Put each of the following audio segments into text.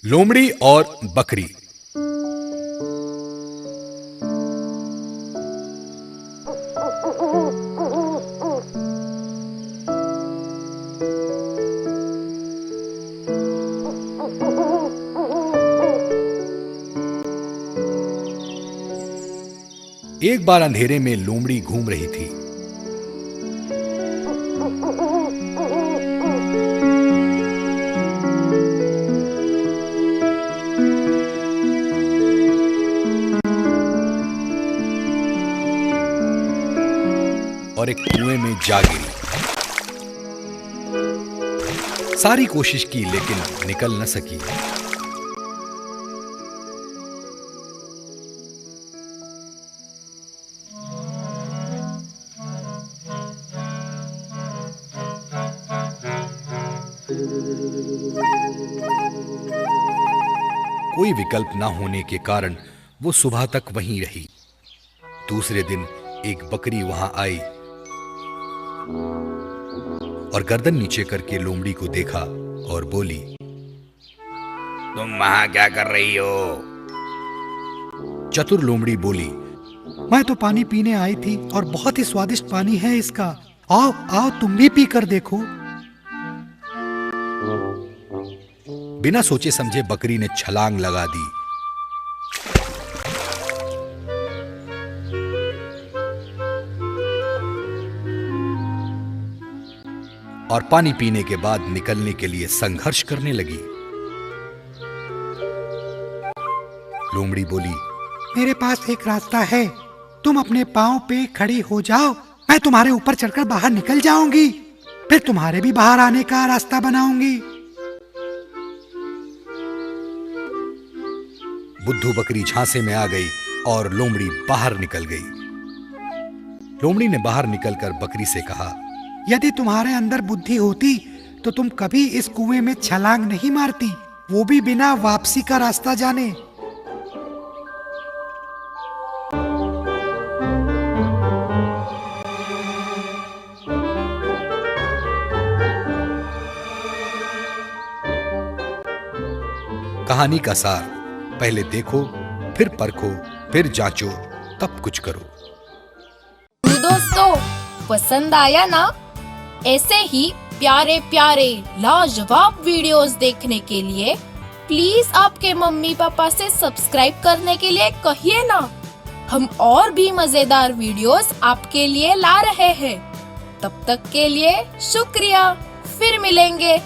लोमड़ी और बकरी। एक बार अंधेरे में लोमड़ी घूम रही थी। और एक कुएं में जा गिरी। सारी कोशिश की लेकिन निकल न सकी। कोई विकल्प न होने के कारण वो सुबह तक वहीं रही। दूसरे दिन एक बकरी वहां आई और गर्दन नीचे करके लोमड़ी को देखा और बोली, तुम वहां क्या कर रही हो? चतुर लोमड़ी बोली, मैं तो पानी पीने आई थी और बहुत ही स्वादिष्ट पानी है इसका। आओ आओ तुम भी पी कर देखो। बिना सोचे समझे बकरी ने छलांग लगा दी। और पानी पीने के बाद निकलने के लिए संघर्ष करने लगी। लोमड़ी बोली, मेरे पास एक रास्ता है, तुम अपने पांव पे खड़ी हो जाओ, मैं तुम्हारे ऊपर चढ़कर बाहर निकल जाऊंगी, फिर तुम्हारे भी बाहर आने का रास्ता बनाऊंगी। बुद्धू बकरी झांसे में आ गई और लोमड़ी बाहर निकल गई। लोमड़ी ने बाहर निकलकर बकरी से कहा, यदि तुम्हारे अंदर बुद्धि होती तो तुम कभी इस कुएं में छलांग नहीं मारती, वो भी बिना वापसी का रास्ता जाने। कहानी का सार, पहले देखो, फिर परखो, फिर जांचो, तब कुछ करो। दोस्तों, पसंद आया ना? ऐसे ही प्यारे प्यारे लाजवाब वीडियोस देखने के लिए प्लीज आपके मम्मी पापा से सब्सक्राइब करने के लिए कहिए ना। हम और भी मजेदार वीडियोस आपके लिए ला रहे हैं। तब तक के लिए शुक्रिया, फिर मिलेंगे।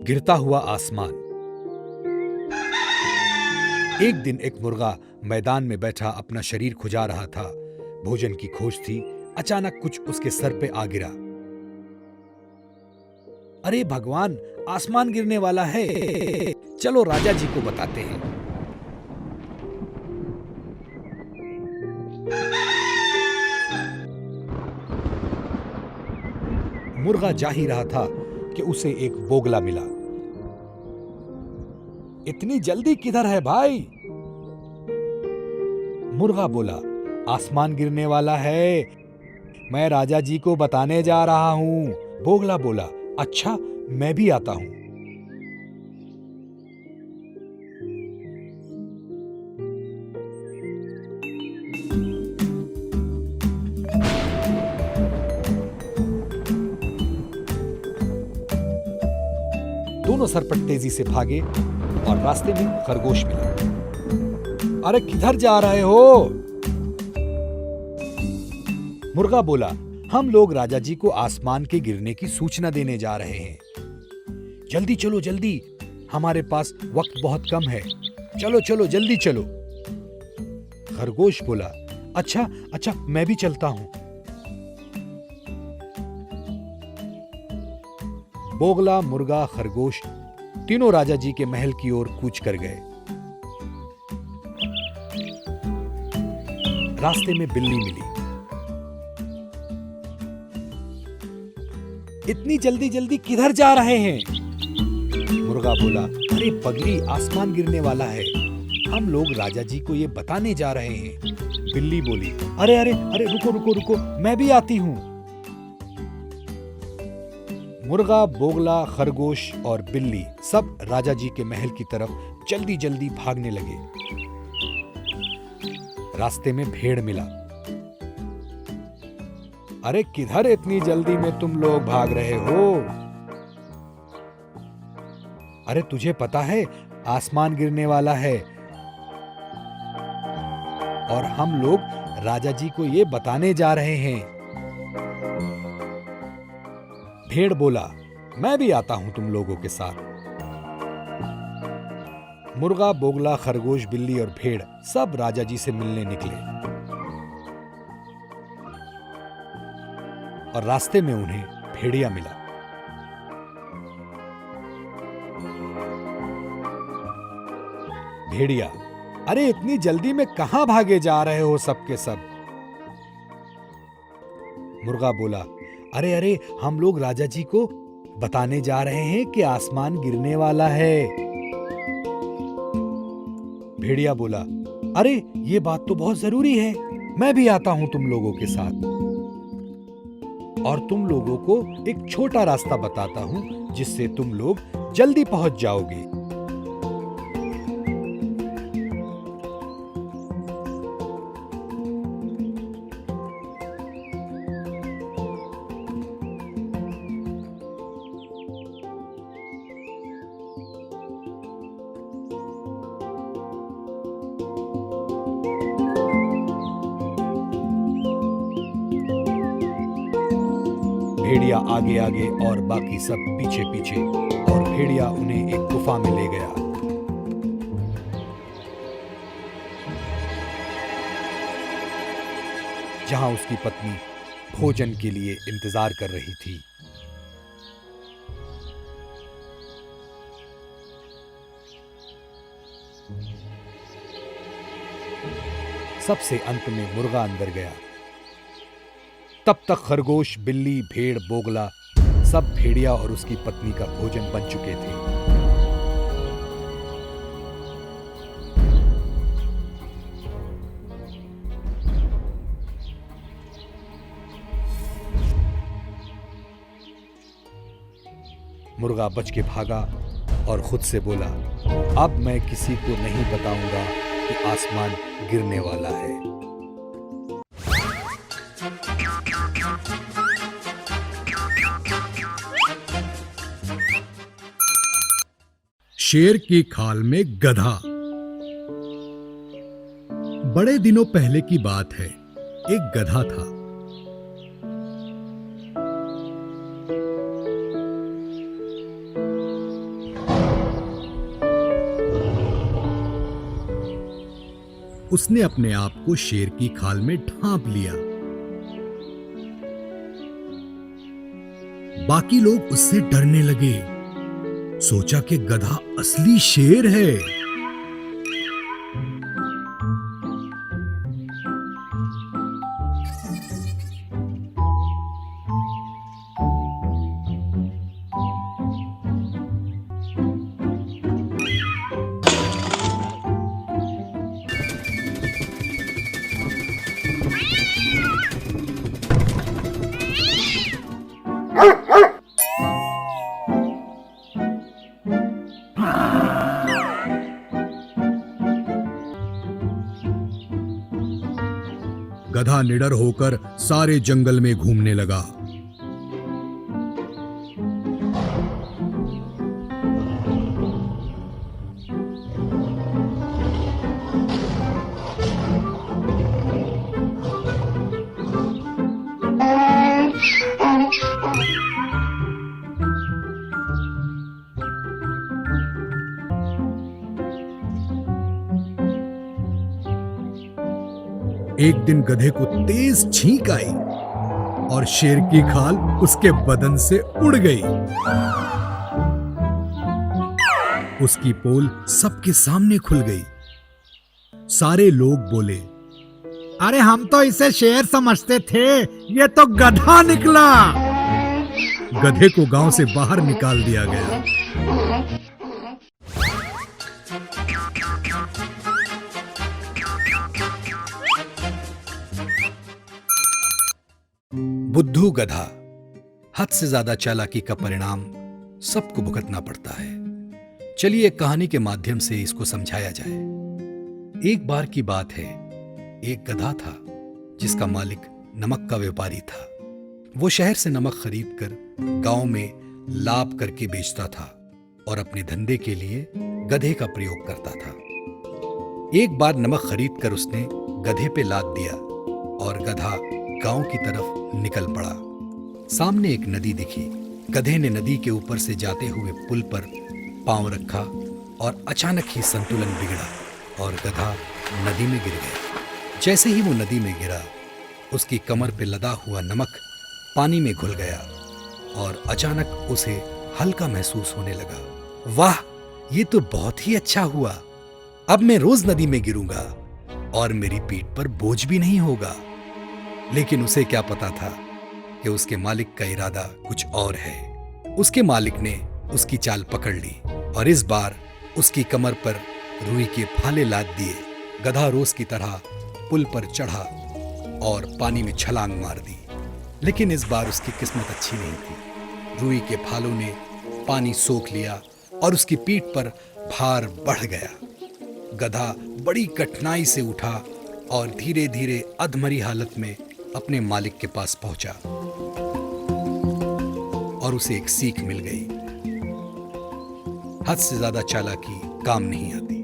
गिरता हुआ आसमान। एक दिन एक मुर्गा मैदान में बैठा अपना शरीर खुजा रहा था। भोजन की खोज थी। अचानक कुछ उसके सर पे आ गिरा। अरे भगवान, आसमान गिरने वाला है, चलो राजा जी को बताते हैं। मुर्गा जा ही रहा था कि उसे एक बोगला मिला। इतनी जल्दी किधर है भाई? मुर्गा बोला, आसमान गिरने वाला है, मैं राजा जी को बताने जा रहा हूं। बोगला बोला, अच्छा मैं भी आता हूं। दोनों सरपट तेजी से भागे और रास्ते में खरगोश मिला। अरे किधर जा रहे हो? मुर्गा बोला, हम लोग राजा जी को आसमान के गिरने की सूचना देने जा रहे हैं। जल्दी चलो जल्दी, हमारे पास वक्त बहुत कम है, चलो चलो जल्दी चलो। खरगोश बोला, अच्छा अच्छा मैं भी चलता हूं। बोगला, मुर्गा, खरगोश तीनों राजा जी के महल की ओर कूच कर गए। रास्ते में बिल्ली मिली। इतनी जल्दी जल्दी किधर जा रहे हैं? मुर्गा बोला, अरे पगली, आसमान गिरने वाला है, हम लोग राजा जी को ये बताने जा रहे हैं। बिल्ली बोली, अरे अरे अरे रुको रुको रुको, मैं भी आती हूँ। मुर्गा, बोगला, खरगोश और बिल्ली सब राजा जी के महल की तरफ जल्दी जल्दी भागने लगे। रास्ते में भेड़ मिला। अरे किधर इतनी जल्दी में तुम लोग भाग रहे हो? अरे तुझे पता है आसमान गिरने वाला है और हम लोग राजा जी को ये बताने जा रहे हैं। भेड़ बोला, मैं भी आता हूं तुम लोगों के साथ। मुर्गा, बोगला, खरगोश, बिल्ली और भेड़ सब राजा जी से मिलने निकले और रास्ते में उन्हें भेड़िया मिला। भेड़िया, अरे इतनी जल्दी में कहां भागे जा रहे हो सबके सब? मुर्गा बोला, अरे अरे हम लोग राजा जी को बताने जा रहे हैं कि आसमान गिरने वाला है। भेड़िया बोला, अरे ये बात तो बहुत जरूरी है, मैं भी आता हूं तुम लोगों के साथ और तुम लोगों को एक छोटा रास्ता बताता हूं जिससे तुम लोग जल्दी पहुंच जाओगे। भेड़िया आगे आगे और बाकी सब पीछे पीछे और भेड़िया उन्हें एक गुफा में ले गया। जहां उसकी पत्नी भोजन के लिए इंतजार कर रही थी। सबसे अंत में मुर्गा अंदर गया। तब तक खरगोश, बिल्ली, भेड़, बोगला सब भेड़िया और उसकी पत्नी का भोजन बन चुके थे। मुर्गा बच के भागा और खुद से बोला, अब मैं किसी को नहीं बताऊंगा कि आसमान गिरने वाला है। शेर की खाल में गधा। बड़े दिनों पहले की बात है। एक गधा था। उसने अपने आप को शेर की खाल में ढांप लिया। बाकी लोग उससे डरने लगे। सोचा कि गधा असली शेर है। गधा निडर होकर सारे जंगल में घूमने लगा। एक दिन गधे को तेज छींक आई और शेर की खाल उसके बदन से उड़ गई। उसकी पोल सबके सामने खुल गई। सारे लोग बोले, अरे हम तो इसे शेर समझते थे, ये तो गधा निकला। गधे को गांव से बाहर निकाल दिया गया। बुद्धू गधा। हद से ज्यादा चालाकी का परिणाम सबको भुगतना पड़ता है। चलिए एक कहानी के माध्यम से इसको समझाया जाए। एक बार की बात है, एक गधा था जिसका मालिक नमक का व्यापारी था। वो शहर से नमक खरीद कर गांव में लाभ करके बेचता था और अपने धंधे के लिए गधे का प्रयोग करता था। एक बार नमक खरीद कर उसने गधे पे लाद दिया और गधा गांव की तरफ निकल पड़ा। सामने एक नदी दिखी। गधे ने नदी के ऊपर से जाते हुए पुल पर पांव रखा और अचानक ही संतुलन बिगड़ा और गधा नदी में गिर गया। जैसे ही वो नदी में गिरा, उसकी कमर पे लदा हुआ नमक पानी में घुल गया और अचानक उसे हल्का महसूस होने लगा। वाह, ये तो बहुत ही अच्छा हुआ। अब मैं रोज नदी में गिरूंगा और मेरी पीठ पर बोझ भी नहीं होगा। लेकिन उसे क्या पता था कि उसके मालिक का इरादा कुछ और है। उसके मालिक ने उसकी चाल पकड़ ली और इस बार उसकी कमर पर रुई के फाले लाद दिए। गधा रोज की तरह पुल पर चढ़ा और पानी में छलांग मार दी। लेकिन इस बार उसकी किस्मत अच्छी नहीं थी। रुई के फालों ने पानी सोख लिया और उसकी पीठ पर भार बढ़ गया। गधा बड़ी कठिनाई से उठा और धीरे धीरे अधमरी हालत में अपने मालिक के पास पहुंचा और उसे एक सीख मिल गई। हद से ज्यादा चालाकी काम नहीं आती।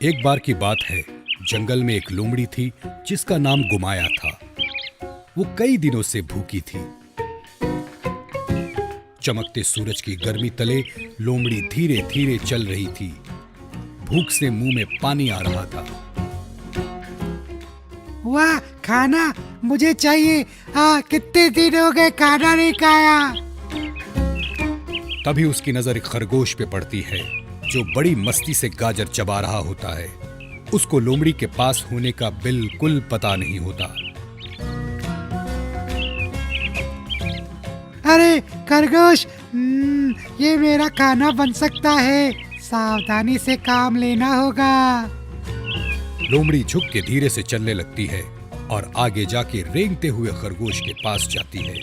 एक बार की बात है, जंगल में एक लोमड़ी थी जिसका नाम गुमाया था। वो कई दिनों से भूखी थी। चमकते सूरज की गर्मी तले लोमड़ी धीरे धीरे चल रही थी। भूख से मुंह में पानी आ रहा था। वाह, खाना मुझे चाहिए। कितने दिन हो गए खाना नहीं खाया। तभी उसकी नजर एक खरगोश पे पड़ती है जो बड़ी मस्ती से गाजर चबा रहा होता है। उसको लोमड़ी के पास होने का बिल्कुल पता नहीं होता। अरे खरगोश, ये मेरा खाना बन सकता है। सावधानी से काम लेना होगा। लोमड़ी झुक के धीरे से चलने लगती है और आगे जाके रेंगते हुए खरगोश के पास जाती है।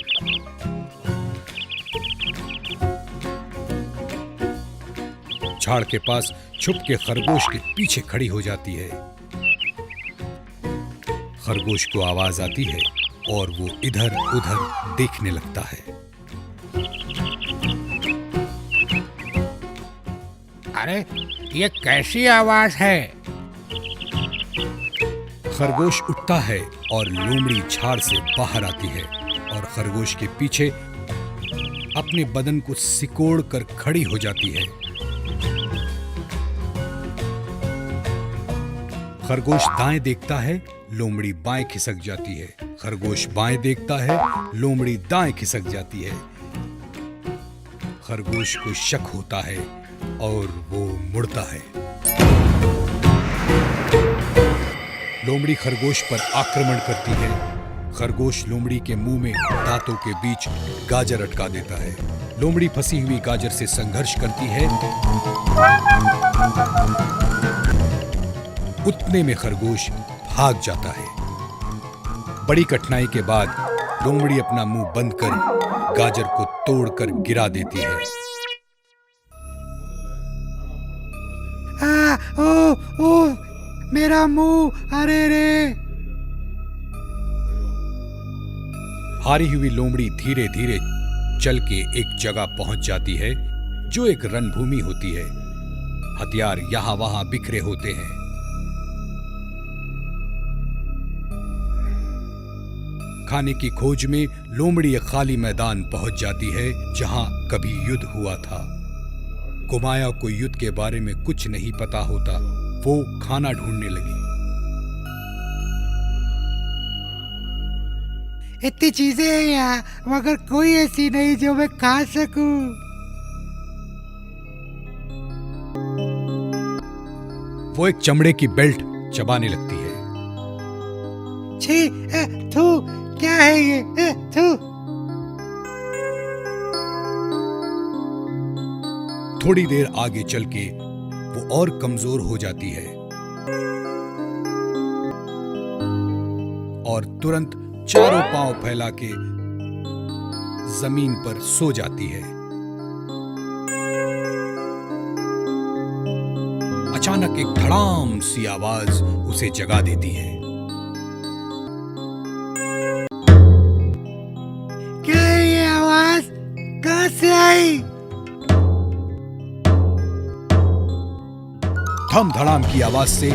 झाड़ के पास छुप के खरगोश के पीछे खड़ी हो जाती है। खरगोश को आवाज आती है और वो इधर उधर देखने लगता है। अरे ये कैसी आवाज है? खरगोश उठता है और लोमड़ी झाड़ से बाहर आती है और खरगोश के पीछे अपने बदन को सिकोड़ कर खड़ी हो जाती है। खरगोश दाएं देखता है, लोमड़ी बाएं खिसक जाती है। खरगोश बाएं देखता है, लोमड़ी दाएं खिसक जाती है। खरगोश को शक होता है और वो मुड़ता है। लोमड़ी खरगोश पर आक्रमण करती है। खरगोश लोमड़ी के मुंह में दांतों के बीच गाजर अटका देता है। लोमड़ी फंसी हुई गाजर से संघर्ष करती है। उतने में खरगोश भाग जाता है। बड़ी कठिनाई के बाद लोमड़ी अपना मुंह बंद कर गाजर को तोड़कर गिरा देती है। ओ, मेरा मुंह, अरे रे। हारी हुई लोमड़ी धीरे धीरे चल के एक जगह पहुंच जाती है जो एक रणभूमि होती है। हथियार यहां वहां बिखरे होते हैं। खाने की खोज में लोमड़ी एक खाली मैदान पहुंच जाती है जहां कभी युद्ध हुआ था। गुमाया को युद्ध के बारे में कुछ नहीं पता होता। वो खाना ढूंढने लगी। इतनी चीजें हैं यहाँ, मगर कोई ऐसी नहीं जो मैं खा सकूं। वो एक चमड़े की बेल्ट चबाने लगती है। छी, थू, क्या है ये? थू। थोड़ी देर आगे चल के वो और कमजोर हो जाती है और तुरंत चारों पांव फैला के जमीन पर सो जाती है। अचानक एक धड़ाम सी आवाज उसे जगा देती है। क्या है ये आवाज? कहां से आई? धम धड़ाम की आवाज से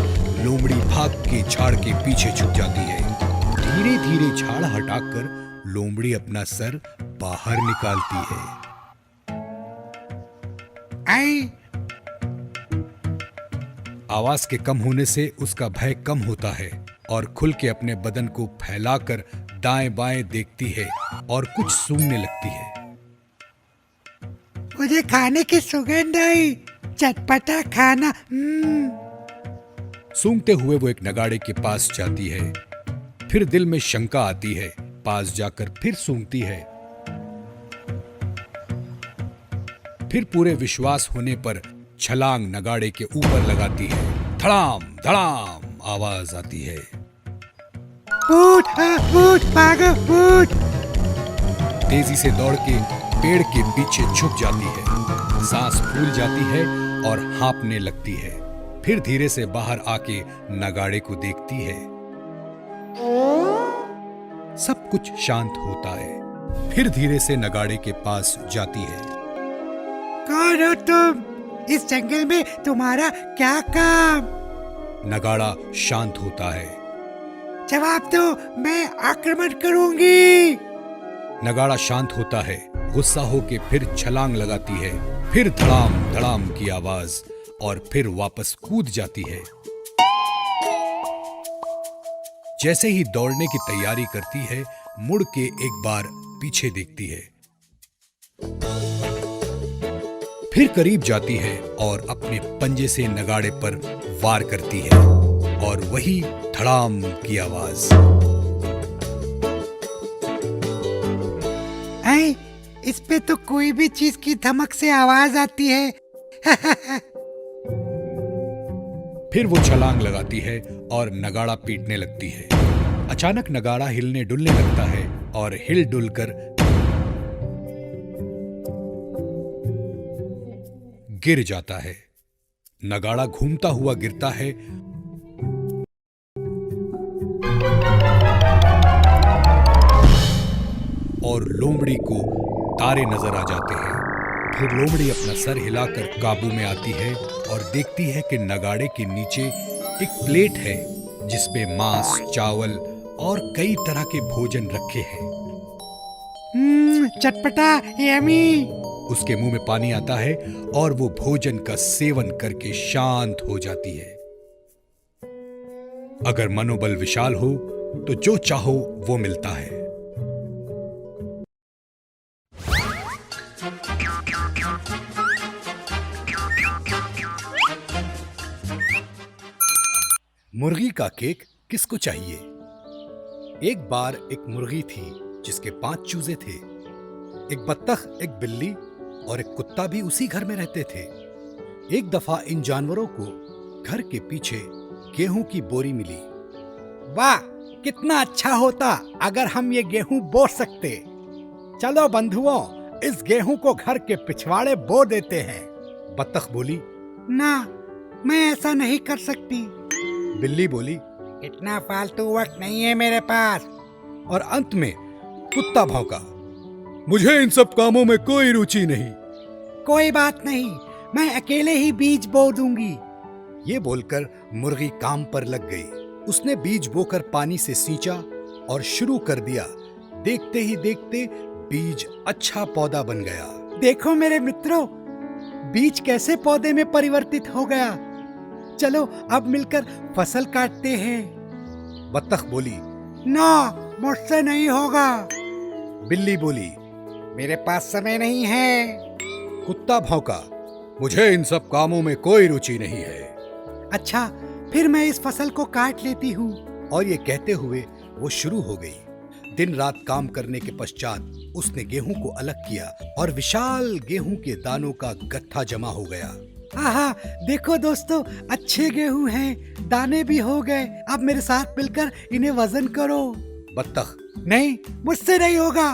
लोमड़ी भाग के झाड़ के पीछे छुप जाती है। धीरे धीरे झाड़ हटाकर लोमड़ी अपना सर बाहर निकालती है। आई। आवाज के कम होने से उसका भय कम होता है और खुल के अपने बदन को फैलाकर दाएं बाएं देखती है और कुछ सूंघने लगती है। मुझे खाने की सुगंध आई, चटपटा खाना। सूंघते हुए वो एक नगाड़े के पास जाती है। फिर दिल में शंका आती है, पास जाकर फिर सूंघती है। फिर पूरे विश्वास होने पर छलांग नगाड़े के ऊपर लगाती है। धड़ाम धड़ाम आवाज आती है। भूत, भूत, भागो भूत। तेजी से दौड़ के पेड़ के पीछे छुप जाती है। सांस फूल जाती है और हाँफने लगती है। फिर धीरे से बाहर आके नगाड़े को देखती है। सब कुछ शांत होता है। फिर धीरे से नगाड़े के पास जाती है। कौन हो तुम? इस जंगल में तुम्हारा क्या काम? नगाड़ा शांत होता है। जवाब दो, मैं आक्रमण करूंगी। नगाड़ा शांत होता है। गुस्सा होके फिर छलांग लगाती है। फिर धड़ाम धड़ाम की आवाज और फिर वापस कूद जाती है। जैसे ही दौड़ने की तैयारी करती है, मुड़ के एक बार पीछे देखती है। फिर करीब जाती है और अपने पंजे से नगाड़े पर वार करती है और वही धड़ाम की आवाज। ऐ, इस पे तो कोई भी चीज की धमक से आवाज आती है। फिर वो छलांग लगाती है और नगाड़ा पीटने लगती है। अचानक नगाड़ा हिलने डुलने लगता है और हिल डुल कर गिर जाता है। नगाड़ा घूमता हुआ गिरता है और लोमड़ी को तारे नजर आ जाते हैं। फिर लोमड़ी अपना सर हिलाकर काबू में आती है और देखती है कि नगाड़े के नीचे एक प्लेट है जिसपे मांस, चावल और कई तरह के भोजन रखे हैं। चटपटा, यम्मी। उसके मुंह में पानी आता है और वो भोजन का सेवन करके शांत हो जाती है। अगर मनोबल विशाल हो तो जो चाहो वो मिलता है। मुर्गी का केक किसको चाहिए? एक बार एक मुर्गी थी जिसके 5 चूजे थे। एक बत्तख, एक बिल्ली और एक कुत्ता भी उसी घर में रहते थे। एक दफा इन जानवरों को घर के पीछे गेहूं की बोरी मिली। वाह, कितना अच्छा होता अगर हम ये गेहूं बो सकते। चलो बंधुओं, इस गेहूं को घर के पिछवाड़े बो देते हैं। बत्तख बोली। ना, मैं ऐसा नहीं कर सकती। बिल्ली बोली। इतना फालतू वक्त नहीं है मेरे पास। और अंत में कुत्ता भौंका। मुझे इन सब कामों में कोई रुचि नहीं। कोई बात नहीं, मैं अकेले ही बीज बो दूंगी। ये बोलकर मुर्गी काम पर लग गई। उसने बीज बोकर पानी से सींचा और शुरू कर दिया। देखते ही देखते बीज अच्छा पौधा बन गया। देखो मेरे मित्रों, बीज कैसे पौधे में परिवर्तित हो गया। चलो अब मिलकर फसल काटते हैं। बत्तख बोली। ना, मुझसे नहीं होगा। बिल्ली बोली। मेरे पास समय नहीं है। कुत्ता भौंका। मुझे इन सब कामों में कोई रुचि नहीं है। अच्छा, फिर मैं इस फसल को काट लेती हूँ। और ये कहते हुए वो शुरू हो गई। दिन रात काम करने के पश्चात उसने गेहूं को अलग किया और विशाल गेहूं के दानों का गट्ठा जमा हो गया। आहा, देखो दोस्तों, अच्छे गेहूं हैं, दाने भी हो गए। अब मेरे साथ मिलकर इन्हें वजन करो। बत्तख, नहीं, मुझसे नहीं होगा।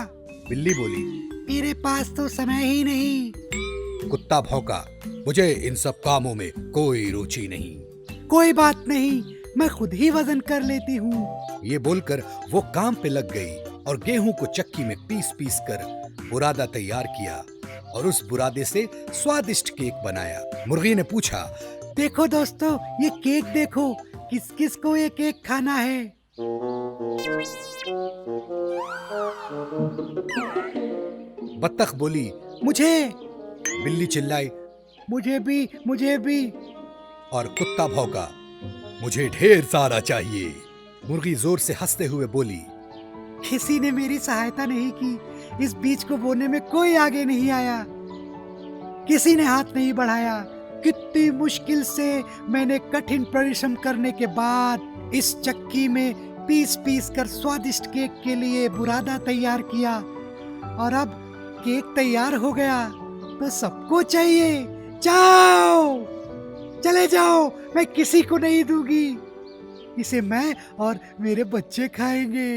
बिल्ली बोली। मेरे पास तो समय ही नहीं। कुत्ता भौंका, मुझे इन सब कामों में कोई रुचि नहीं। कोई बात नहीं, मैं खुद ही वजन कर लेती हूँ। ये बोलकर वो काम पे लग गई और गेहूं को चक्की में पीस पीस कर बुरादा तैयार किया और उस बुरादे से स्वादिष्ट केक बनाया। मुर्गी ने पूछा, देखो दोस्तों, ये केक देखो, किस किस को ये केक खाना है? बत्तख बोली, मुझे। बिल्ली चिल्लाई, मुझे भी, मुझे भी। और कुत्ता भौंका, मुझे ढेर सारा चाहिए। मुर्गी जोर से हंसते हुए बोली, किसी ने मेरी सहायता नहीं की। इस बीज को बोने में कोई आगे नहीं आया, किसी ने हाथ नहीं बढ़ाया। कितनी मुश्किल से मैंने कठिन परिश्रम करने के बाद इस चक्की में पीस पीस कर स्वादिष्ट केक के लिए बुरादा तैयार किया और अब केक तैयार हो गया तो सबको चाहिए। जाओ, चले जाओ, मैं किसी को नहीं दूंगी। इसे मैं और मेरे बच्चे खाएंगे।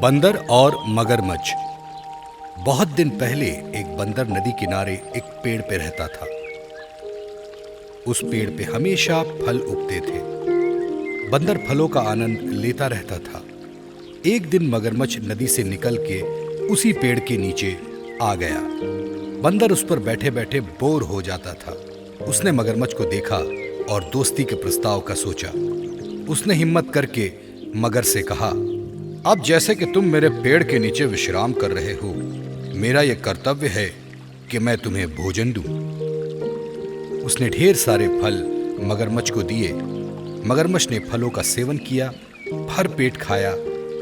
बंदर और मगरमच्छ। बहुत दिन पहले एक बंदर नदी किनारे एक पेड़ पे रहता था। उस पेड़ पे हमेशा फल उगते थे। बंदर फलों का आनंद लेता रहता था। एक दिन मगरमच्छ नदी से निकल के उसी पेड़ के नीचे आ गया। बंदर उस पर बैठे बैठे बोर हो जाता था। उसने मगरमच्छ को देखा और दोस्ती के प्रस्ताव का सोचा। उसने हिम्मत करके मगर से कहा, अब जैसे कि तुम मेरे पेड़ के नीचे विश्राम कर रहे हो, मेरा यह कर्तव्य है कि मैं तुम्हें भोजन दूं। उसने ढेर सारे फल मगरमच्छ को दिए। मगरमच्छ ने फलों का सेवन किया, भर पेट खाया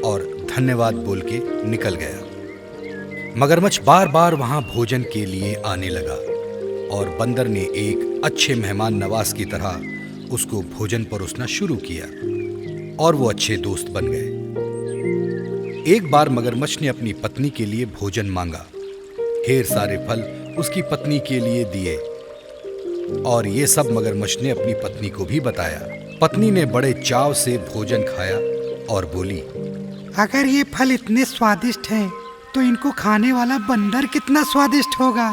और धन्यवाद बोल के निकल गया। मगरमच्छ बार बार वहां भोजन के लिए आने लगा और बंदर ने एक अच्छे मेहमान नवाज की तरह उसको भोजन परोसना शुरू किया और वो अच्छे दोस्त बन गए। एक बार मगरमच्छ ने अपनी पत्नी के लिए भोजन मांगा। ढेर सारे फल उसकी पत्नी के लिए दिए और ये सब मगरमच्छ ने अपनी पत्नी को भी बताया। पत्नी ने बड़े चाव से भोजन खाया और बोली, अगर ये फल इतने स्वादिष्ट हैं, तो इनको खाने वाला बंदर कितना स्वादिष्ट होगा।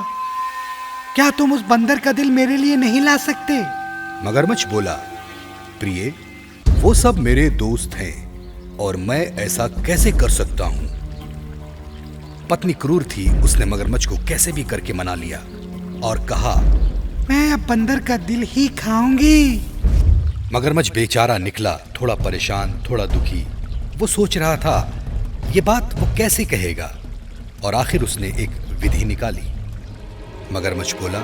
क्या तुम उस बंदर का दिल मेरे लिए नहीं ला सकते? मगरमच्छ बोला, प्रिय, वो सब मेरे दोस्त हैं और मैं ऐसा कैसे कर सकता हूं। पत्नी क्रूर थी। उसने मगरमच्छ को कैसे भी करके मना लिया और कहा, मैं अब बंदर का दिल ही खाऊंगी। मगरमच्छ बेचारा निकला, थोड़ा परेशान, थोड़ा दुखी। वो सोच रहा था ये बात वो कैसे कहेगा और आखिर उसने एक विधि निकाली। मगरमच्छ बोला,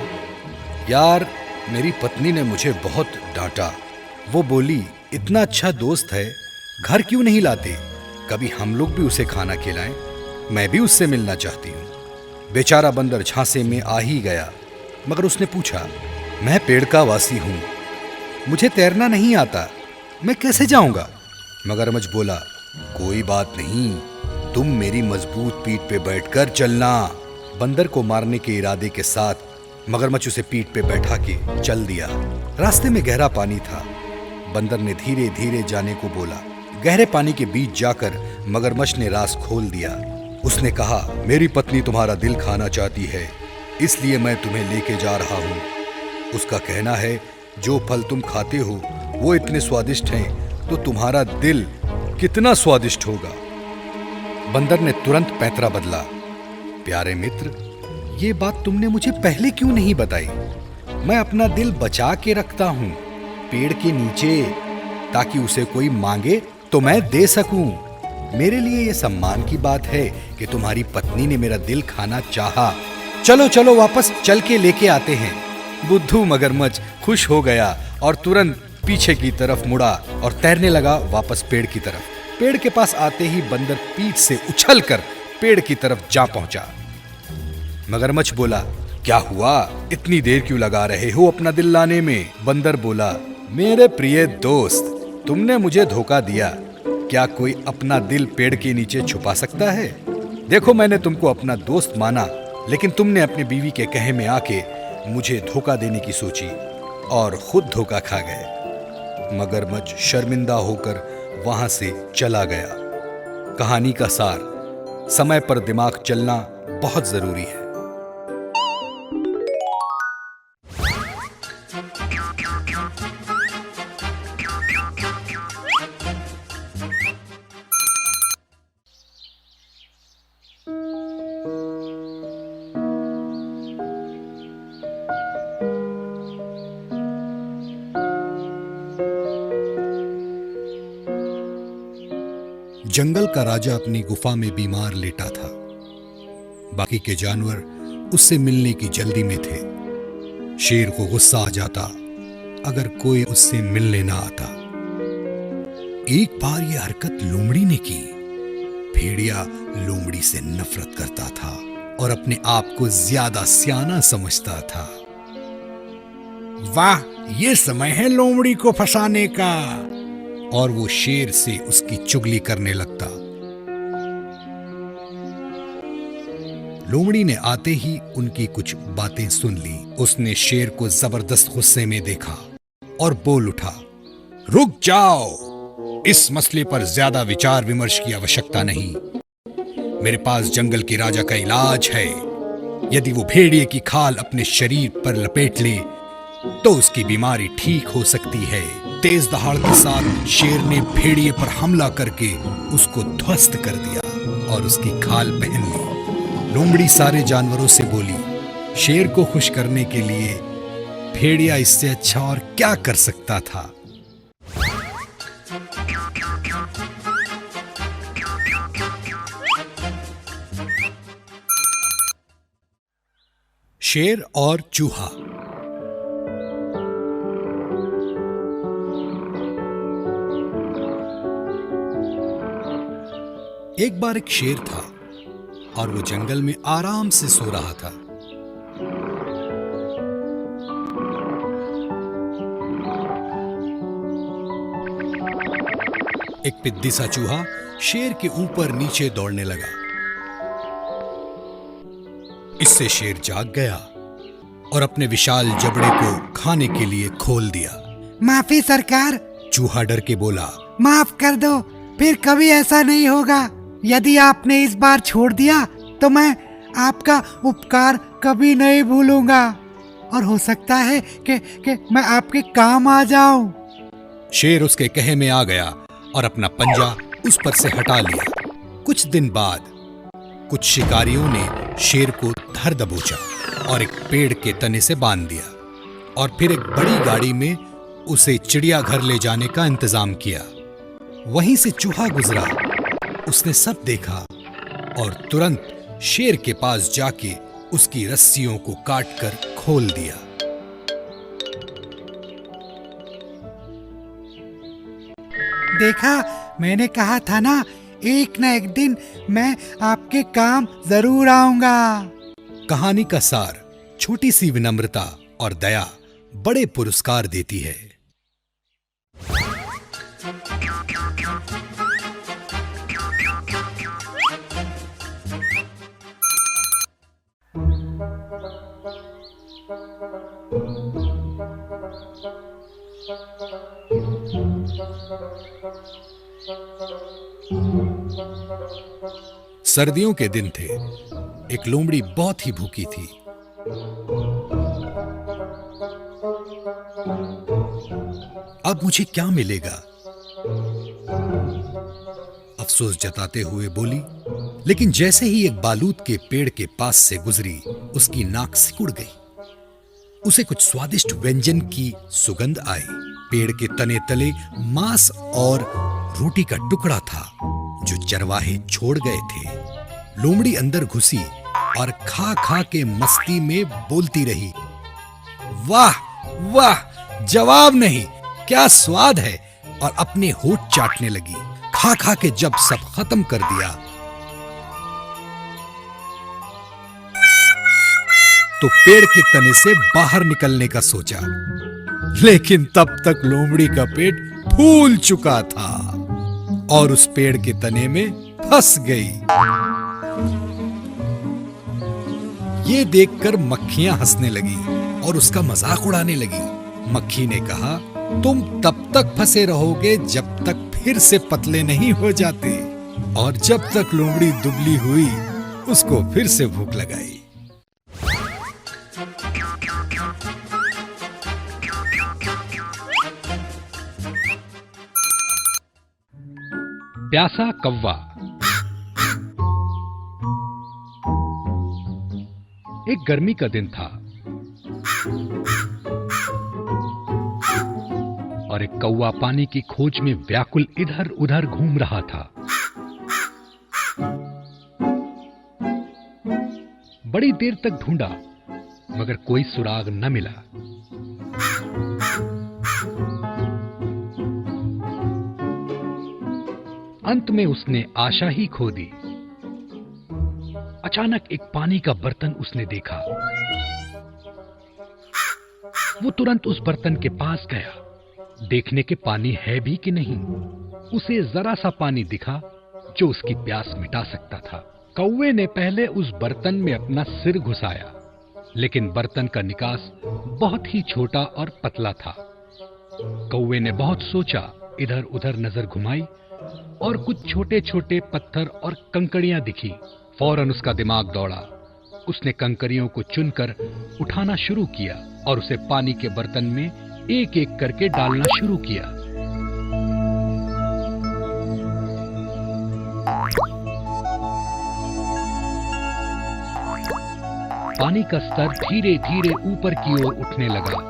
यार, मेरी पत्नी ने मुझे बहुत डांटा। वो बोली, इतना अच्छा दोस्त है, घर क्यों नहीं लाते? कभी हम लोग भी उसे खाना खिलाएं। मैं भी उससे मिलना चाहती हूँ। बेचारा बंदर झांसे में आ ही गया, मगर उसने पूछा, मैं पेड़ का वासी हूँ, मुझे तैरना नहीं आता, मैं कैसे जाऊंगा? मगरमच्छ बोला, कोई बात नहीं, तुम मेरी मजबूत पीठ पे बैठकर चलना। बंदर को मारने के इरादे के साथ मगरमच्छ उसे पीठ पे बैठा के चल दिया। रास्ते में गहरा पानी था। बंदर ने धीरे धीरे जाने को बोला। गहरे पानी के बीच जाकर मगरमच्छ ने राज खोल दिया। उसने कहा, मेरी पत्नी तुम्हारा दिल खाना चाहती है, इसलिए मैं तुम्हें लेके जा रहा हूँ। उसका कहना है, जो फल तुम खाते हो वो इतने स्वादिष्ट हैं तो तुम्हारा दिल कितना स्वादिष्ट होगा। बंदर ने तुरंत पैंतरा बदला। प्यारे मित्र, ये बात तुमने मुझे पहले क्यों नहीं बताई? मैं अपना दिल बचा के रखता हूँ पेड़ के नीचे, ताकि उसे कोई मांगे तो मैं दे सकूं। मेरे लिए ये सम्मान की बात है कि तुम्हारी पत्नी ने मेरा दिल खाना चाहा। चलो चलो, वापस चल के लेके आते हैं। बुद्धू मगरमच्छ खुश हो गया और तुरंत पीछे की तरफ मुड़ा और तैरने लगा वापस पेड़ की तरफ। पेड़ के पास आते ही बंदर पीठ से उछलकर पेड़ की तरफ जा पहुंचा। मगरमच्छ बोला, क्या हुआ? इतनी देर क्यों लगा रहे हो अपना दिल लाने में? बंदर बोला, मेरे प्रिय दोस्त, तुमने मुझे धोखा दिया। क्या कोई अपना दिल पेड़ के नीचे छुपा सकता है? देखो, मैंने तुमको अपना दोस्त माना, लेकिन तुमने अपनी बीवी के कहे में आके मुझे धोखा देने की सोची और खुद धोखा खा गए। मगरमच्छ शर्मिंदा होकर वहां से चला गया। कहानी का सार, समय पर दिमाग चलना बहुत जरूरी है। जंगल का राजा अपनी गुफा में बीमार लेटा था। बाकी के जानवर उससे मिलने की जल्दी में थे। शेर को गुस्सा आ जाता अगर कोई उससे मिलने ना आता। एक बार यह हरकत लोमड़ी ने की। भेड़िया लोमड़ी से नफरत करता था और अपने आप को ज्यादा सियाना समझता था। वाह, ये समय है लोमड़ी को फंसाने का। और वो शेर से उसकी चुगली करने लगता। लोमड़ी ने आते ही उनकी कुछ बातें सुन ली। उसने शेर को जबरदस्त गुस्से में देखा और बोल उठा, रुक जाओ, इस मसले पर ज्यादा विचार विमर्श की आवश्यकता नहीं। मेरे पास जंगल के राजा का इलाज है। यदि वो भेड़िए की खाल अपने शरीर पर लपेट ले तो उसकी बीमारी ठीक हो सकती है। तेज दहाड़ के साथ शेर ने भेड़िए पर हमला करके उसको ध्वस्त कर दिया और उसकी खाल पहन ली। लोमड़ी सारे जानवरों से बोली, शेर को खुश करने के लिए भेड़िया इससे अच्छा और क्या कर सकता था। शेर और चूहा। एक बार एक शेर था और वो जंगल में आराम से सो रहा था। एक पिद्दी सा चूहा शेर के ऊपर नीचे दौड़ने लगा। इससे शेर जाग गया और अपने विशाल जबड़े को खाने के लिए खोल दिया। माफी सरकार। चूहा डर के बोला, माफ कर दो, फिर कभी ऐसा नहीं होगा। यदि आपने इस बार छोड़ दिया तो मैं आपका उपकार कभी नहीं भूलूंगा और हो सकता है कि मैं आपके काम आ जाऊं। शेर उसके कहे में आ गया और अपना पंजा उस पर से हटा लिया। कुछ दिन बाद कुछ शिकारियों ने शेर को धर दबोचा और एक पेड़ के तने से बांध दिया और फिर एक बड़ी गाड़ी में उसे चिड़ियाघर ले जाने का इंतजाम किया। वहीं से चूहा गुजरा। उसने सब देखा और तुरंत शेर के पास जाके उसकी रस्सियों को काटकर खोल दिया। देखा, मैंने कहा था ना, एक न एक दिन मैं आपके काम जरूर आऊंगा। कहानी का सार, छोटी सी विनम्रता और दया बड़े पुरस्कार देती है। सर्दियों के दिन थे। एक लोमड़ी बहुत ही भूखी थी। अब मुझे क्या मिलेगा? अफसोस जताते हुए बोली। लेकिन जैसे ही एक बालूत के पेड़ के पास से गुजरी, उसकी नाक सिकुड़ गई। उसे कुछ स्वादिष्ट व्यंजन की सुगंध आई। पेड़ के तने तले मांस और रोटी का टुकड़ा था जो चरवाहे छोड़ गए थे। लोमड़ी अंदर घुसी और खा खा के मस्ती में बोलती रही, वाह वाह, जवाब नहीं, क्या स्वाद है। और अपने होठ चाटने लगी। खा खा के जब सब खत्म कर दिया तो पेड़ के तने से बाहर निकलने का सोचा, लेकिन तब तक लोमड़ी का पेट फूल चुका था और उस पेड़ के तने में फंस गई। ये देखकर मक्खियां हंसने लगी और उसका मजाक उड़ाने लगी। मक्खी ने कहा, तुम तब तक फंसे रहोगे जब तक फिर से पतले नहीं हो जाते। और जब तक लोमड़ी दुबली हुई, उसको फिर से भूख लगाई। प्यासा कौवा। एक गर्मी का दिन था और एक कौवा पानी की खोज में व्याकुल इधर उधर घूम रहा था। बड़ी देर तक ढूंढा मगर कोई सुराग न मिला। अंत में उसने आशा ही खो दी। अचानक एक पानी का बर्तन उसने देखा। वो तुरंत उस बर्तन के पास गया, देखने के पानी है भी कि नहीं। उसे जरा सा पानी दिखा जो उसकी प्यास मिटा सकता था। कौवे ने पहले उस बर्तन में अपना सिर घुसाया, लेकिन बर्तन का निकास बहुत ही छोटा और पतला था। कौवे ने बहुत सोचा, इधर उधर नजर घुमाई और कुछ छोटे छोटे पत्थर और कंकड़ियां दिखी। फौरन उसका दिमाग दौड़ा। उसने कंकड़ियों को चुनकर उठाना शुरू किया और उसे पानी के बर्तन में एक एक करके डालना शुरू किया। पानी का स्तर धीरे धीरे ऊपर की ओर उठने लगा।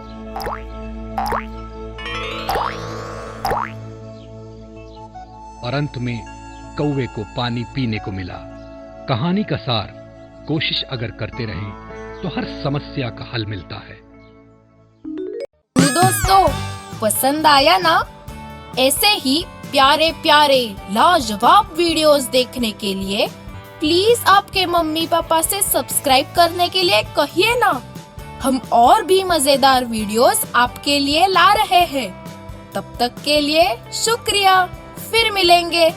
और अंत में कौवे को पानी पीने को मिला। कहानी का सार, कोशिश अगर करते रहें तो हर समस्या का हल मिलता है। दोस्तों, पसंद आया ना? ऐसे ही प्यारे प्यारे लाजवाब वीडियोस देखने के लिए प्लीज आपके मम्मी पापा से सब्सक्राइब करने के लिए कहिए ना। हम और भी मजेदार वीडियोस आपके लिए ला रहे हैं। तब तक के लिए शुक्रिया। फिर मिलेंगे।